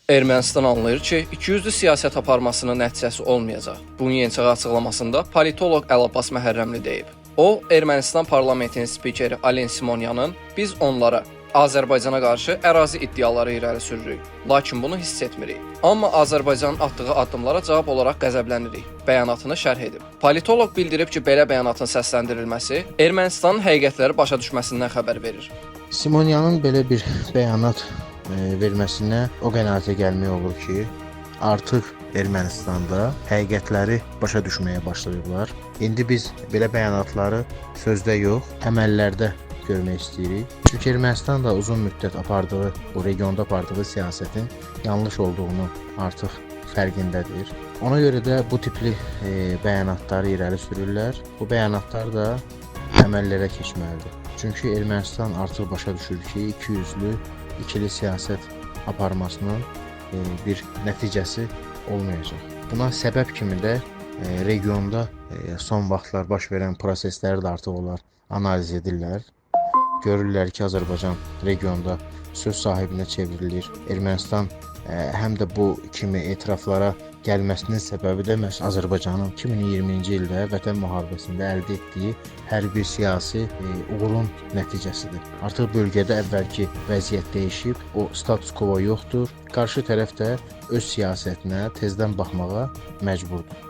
Ermənistan anlayır ki, ikiyüzlü siyasət aparmasının nəticəsi olmayacaq. Bunu Yeniçağı açıqlamasında politoloq Əlabbas Məhərrəmli deyib. O, Ermənistan parlamentinin spikeri Alen Simonyanın biz onlara Azərbaycana qarşı ərazi iddiaları irəli sürürük, lakin bunu hiss etmirik. Amma Azərbaycanın atdığı addımlara cavab olaraq qəzəblənirik bəyanatını şərh edib. Politoloq bildirib ki, belə bəyanatın səsləndirilməsi Ermənistanın həqiqətləri başa düşməsindən xəbər verir. Simonyanın belə bir bəyanat verməsinə o qənaətə gəlmək olur ki, artıq Ermənistanda həqiqətləri başa düşməyə başlayıblar. İndi biz belə bəyanatları sözdə yox, əməllərdə görmək istəyirik. Çünki Ermənistan da uzun müddət apardığı, bu regionda apardığı siyasətin yanlış olduğunu artıq fərqindədir. Ona görə də bu tipli bəyanatları irəli sürürlər. Bu bəyanatlar da əməllərə keçməlidir. Çünki Ermənistan artıq başa düşür ki, ikili siyasət aparmasının bir nəticəsi olmayacaq. Buna səbəb kimi də regionda son vaxtlar baş verən prosesləri də artıq onlar analiz edirlər. Görürlər ki, Azərbaycan regionda söz sahibinə çevrilir. Ermənistan həm də bu kimi etiraflara gəlməsinin səbəbi də məhz Azərbaycanın 2020-ci ildə Vətən müharibəsində əldə etdiyi hər bir siyasi uğurun nəticəsidir. Artıq bölgədə əvvəlki vəziyyət dəyişib, o status quo yoxdur. Qarşı tərəf də öz siyasətinə tezdən baxmağa məcburdur.